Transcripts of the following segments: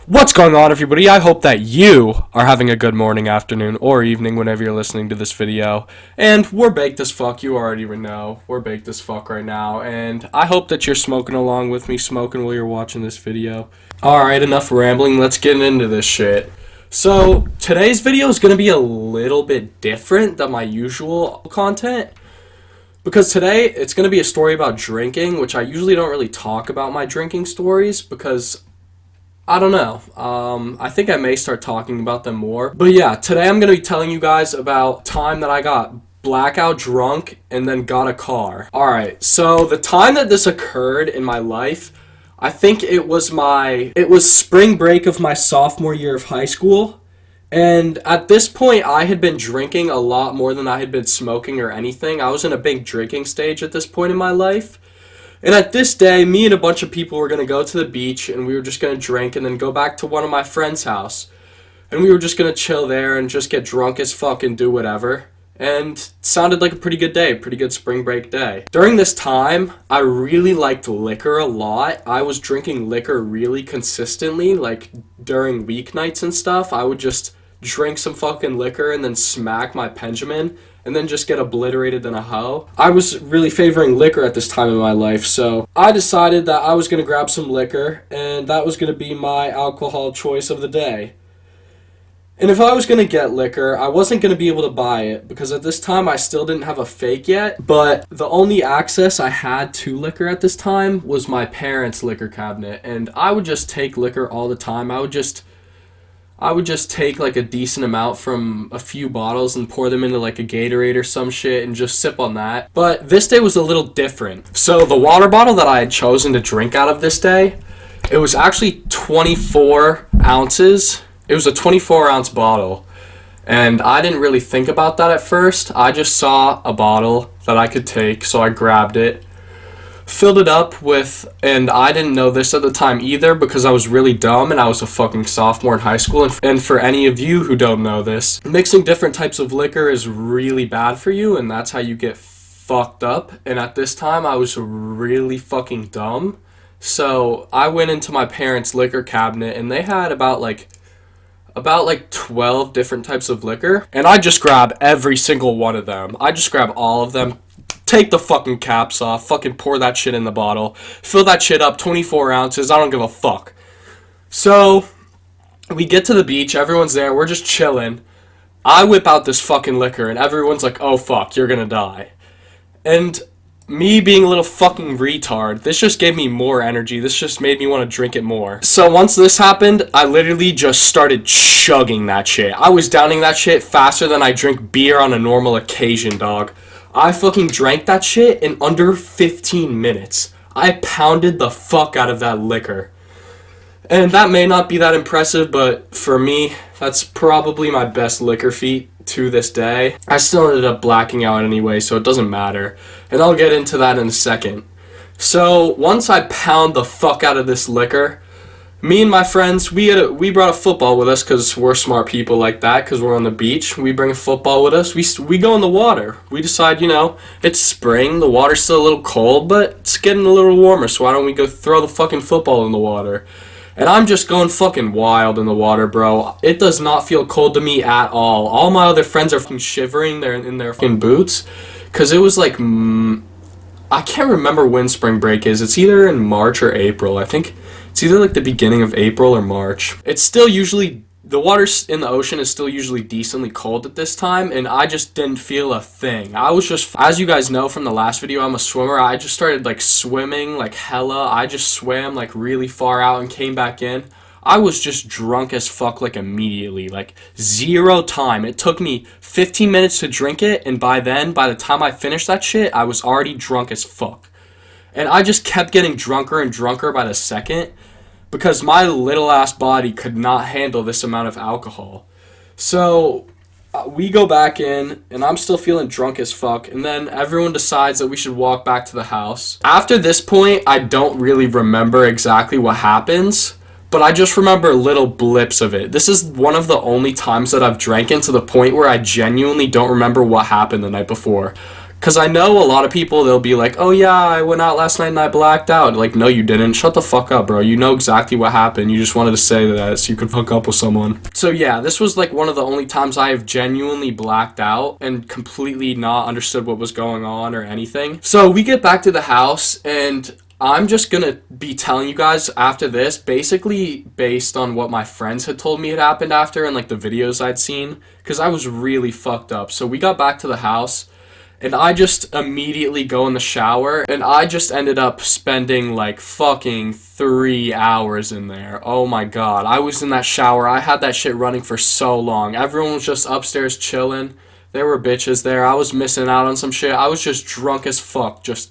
What's going on, everybody? I hope that you are having a good morning, afternoon, or evening whenever you're listening to this video. And we're baked as fuck. You already know. We're baked as fuck right now. And I hope that you're smoking along with me, smoking while you're watching this video. Alright, enough rambling. Let's get into this shit. So, today's video is going to be a little bit different than my usual content. Because today, it's going to be a story about drinking, which I usually don't really talk about my drinking stories because I don't know. I think I may start talking about them more. But yeah, today I'm going to be telling you guys about time that I got blackout drunk and then got a car. Alright, so the time that this occurred in my life, I think it was spring break of my sophomore year of high school. And at this point, I had been drinking a lot more than I had been smoking or anything. I was in a big drinking stage at this point in my life. And at this day, me and a bunch of people were going to go to the beach, and we were just going to drink and then go back to one of my friend's house. And we were just going to chill there and just get drunk as fuck and do whatever. And it sounded like a pretty good day, pretty good spring break day. During this time, I really liked liquor a lot. I was drinking liquor really consistently, like during weeknights and stuff. I would just drink some fucking liquor and then smack my Benjamin and then just get obliterated in a hoe. I was really favoring liquor at this time in my life, so I decided that I was going to grab some liquor, and that was going to be my alcohol choice of the day. And if I was going to get liquor, I wasn't going to be able to buy it, because at this time I still didn't have a fake yet, but the only access I had to liquor at this time was my parents' liquor cabinet, and I would just take liquor all the time. I would just take like a decent amount from a few bottles and pour them into like a Gatorade or some shit and just sip on that. But this day was a little different. So the water bottle that I had chosen to drink out of this day, it was actually 24 ounces. It was a 24-ounce bottle. And I didn't really think about that at first. I just saw a bottle that I could take, so I grabbed it. Filled it up with, and I didn't know this at the time either because I was really dumb and I was a fucking sophomore in high school. And for any of you who don't know this, mixing different types of liquor is really bad for you, and that's how you get fucked up. And at this time, I was really fucking dumb. So I went into my parents' liquor cabinet and they had about 12 different types of liquor. And I just grab every single one of them. I just grab all of them. Take the fucking caps off, fucking pour that shit in the bottle, fill that shit up, 24 ounces, I don't give a fuck. So, we get to the beach, everyone's there, we're just chilling. I whip out this fucking liquor, and everyone's like, oh fuck, you're gonna die. And me being a little fucking retard, this just gave me more energy, this just made me want to drink it more. So once this happened, I literally just started chugging that shit. I was downing that shit faster than I drink beer on a normal occasion, dog. I fucking drank that shit in under 15 minutes. I pounded the fuck out of that liquor. And that may not be that impressive, but for me, that's probably my best liquor feat to this day. I still ended up blacking out anyway, so it doesn't matter. And I'll get into that in a second. So, once I pound the fuck out of this liquor, me and my friends, we brought a football with us because we're smart people like that, because we're on the beach. We bring a football with us. We go in the water. We decide, it's spring. The water's still a little cold, but it's getting a little warmer, so why don't we go throw the fucking football in the water? And I'm just going fucking wild in the water, bro. It does not feel cold to me at all. All my other friends are fucking shivering in their fucking boots, because it was like, I can't remember when spring break is. It's either in March or April, I think. It's either like the beginning of April or March. It's still usually, the water in the ocean is still usually decently cold at this time, and I just didn't feel a thing. I was just, as you guys know from the last video, I'm a swimmer. I just started like swimming like hella. I just swam like really far out and came back in. I was just drunk as fuck like immediately, like zero time. It took me 15 minutes to drink it, and by the time I finished that shit, I was already drunk as fuck. And I just kept getting drunker and drunker by the second because my little ass body could not handle this amount of alcohol. So we go back in and I'm still feeling drunk as fuck, and then everyone decides that we should walk back to the house. After this point, I don't really remember exactly what happens, but I just remember little blips of it. This is one of the only times that I've drank to the point where I genuinely don't remember what happened the night before. Because I know a lot of people, they'll be like, oh yeah, I went out last night and I blacked out. Like, no, you didn't. Shut the fuck up, bro. You know exactly what happened. You just wanted to say that so you could hook up with someone. So yeah, this was like one of the only times I have genuinely blacked out and completely not understood what was going on or anything. So we get back to the house, and I'm just gonna be telling you guys after this, basically based on what my friends had told me had happened after and like the videos I'd seen, because I was really fucked up. So we got back to the house, and I just immediately go in the shower, and I just ended up spending like fucking 3 hours in there. Oh my god. I was in that shower. I had that shit running for so long. Everyone was just upstairs chilling. There were bitches there. I was missing out on some shit. I was just drunk as fuck, just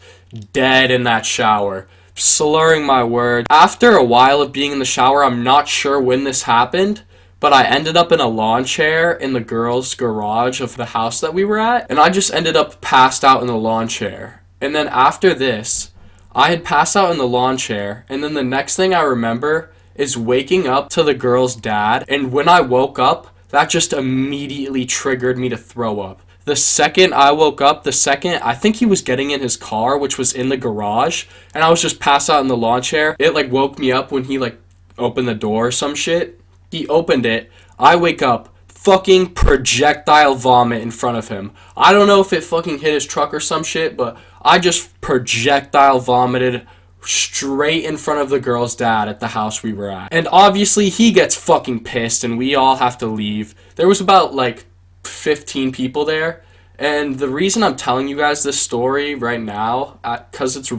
dead in that shower, slurring my words. After a while of being in the shower, I'm not sure when this happened, but I ended up in a lawn chair in the girls' garage of the house that we were at, and I just ended up passed out in the lawn chair. And then after this, I had passed out in the lawn chair, and then the next thing I remember is waking up to the girl's dad, and when I woke up, that just immediately triggered me to throw up. The second I woke up, I think he was getting in his car, which was in the garage, and I was just passed out in the lawn chair. It like woke me up when he like opened the door or some shit. He opened it. I wake up, fucking projectile vomit in front of him. I don't know if it fucking hit his truck or some shit, but I just projectile vomited straight in front of the girl's dad at the house we were at. And obviously he gets fucking pissed and we all have to leave. There was about like 15 people there. And the reason I'm telling you guys this story right now, because it's a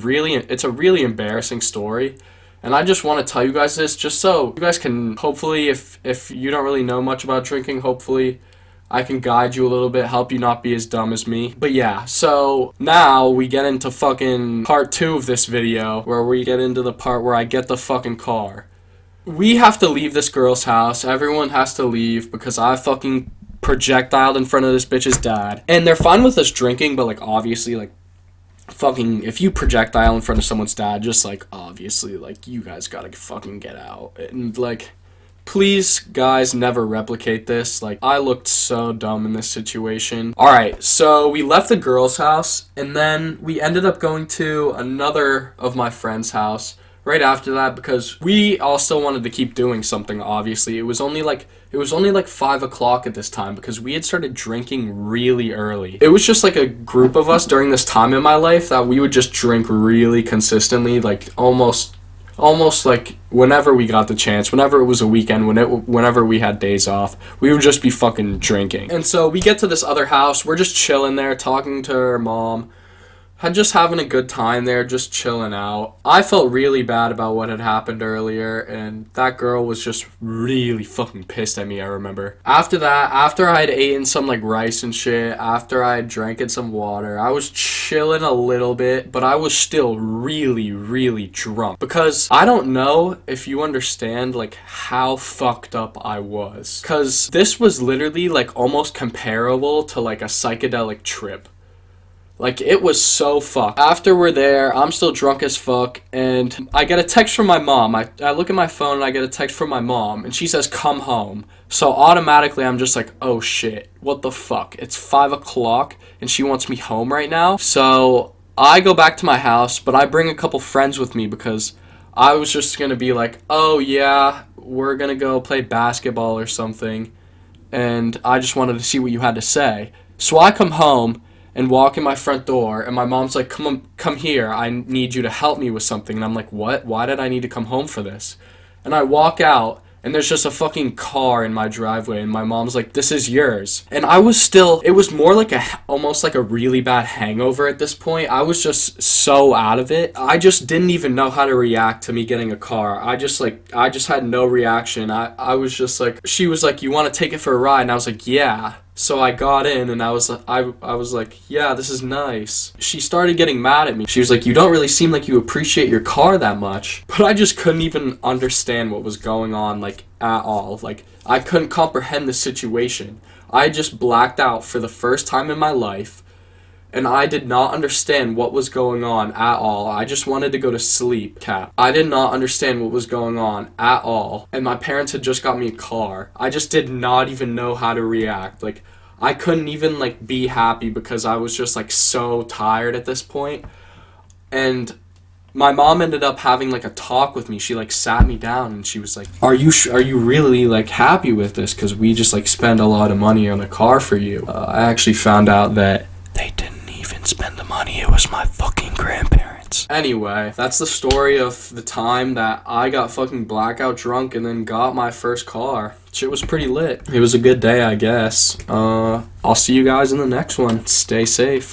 really embarrassing story. And I just want to tell you guys this just so you guys can, hopefully, if you don't really know much about drinking, hopefully I can guide you a little bit, help you not be as dumb as me. But yeah, so now we get into fucking part 2 of this video, where we get into the part where I get the fucking car. We have to leave this girl's house. Everyone has to leave because I fucking projectiled in front of this bitch's dad. And they're fine with us drinking, but like obviously like fucking, if you projectile in front of someone's dad, just like obviously like you guys gotta fucking get out. And like, please guys, never replicate this. Like, I looked so dumb in this situation. Alright, so we left the girl's house, and then we ended up going to another of my friend's house right after that, because we all still wanted to keep doing something. Obviously, it was only like 5 o'clock at this time, because we had started drinking really early. It was just like a group of us during this time in my life that we would just drink really consistently, like almost like whenever we got the chance, whenever it was a weekend, whenever we had days off, we would just be fucking drinking. And so we get to this other house, we're just chilling there, talking to her mom, just having a good time there, just chilling out. I felt really bad about what had happened earlier, and that girl was just really fucking pissed at me, I remember. After that, after I had eaten some like rice and shit, after I had drank some water, I was chilling a little bit, but I was still really, really drunk. Because I don't know if you understand like how fucked up I was. Because this was literally like almost comparable to like a psychedelic trip. Like, it was so fucked. After we're there, I'm still drunk as fuck, and I get a text from my mom. I look at my phone, and I get a text from my mom, and she says, come home. So automatically, I'm just like, oh shit, what the fuck? It's 5 o'clock, and she wants me home right now? So I go back to my house, but I bring a couple friends with me, because I was just gonna be like, oh yeah, we're gonna go play basketball or something, and I just wanted to see what you had to say. So I come home and walk in my front door, and my mom's like, come here, I need you to help me with something. And I'm like, what? Why did I need to come home for this? And I walk out, and there's just a fucking car in my driveway, and my mom's like, this is yours. And I was still, it was more like almost like a really bad hangover at this point. I was just so out of it. I just didn't even know how to react to me getting a car. I just had no reaction. I was just like, she was like, you want to take it for a ride? And I was like, yeah. So I got in, and I was like, yeah, this is nice. She started getting mad at me. She was like, you don't really seem like you appreciate your car that much. But I just couldn't even understand what was going on, like, at all. Like, I couldn't comprehend the situation. I just blacked out for the first time in my life, and I did not understand what was going on at all. I just wanted to go to sleep, Cap. I did not understand what was going on at all, and my parents had just got me a car. I just did not even know how to react. Like, I couldn't even like be happy because I was just like so tired at this point. And my mom ended up having like a talk with me. She like sat me down and she was like, are you really like happy with this? Because we just like spend a lot of money on a car for you." I actually found out that they didn't even spend the money. It was my fucking grandparents. Anyway, that's the story of the time that I got fucking blackout drunk and then got my first car. Shit was pretty lit. It was a good day, I guess. I'll see you guys in the next one. Stay safe.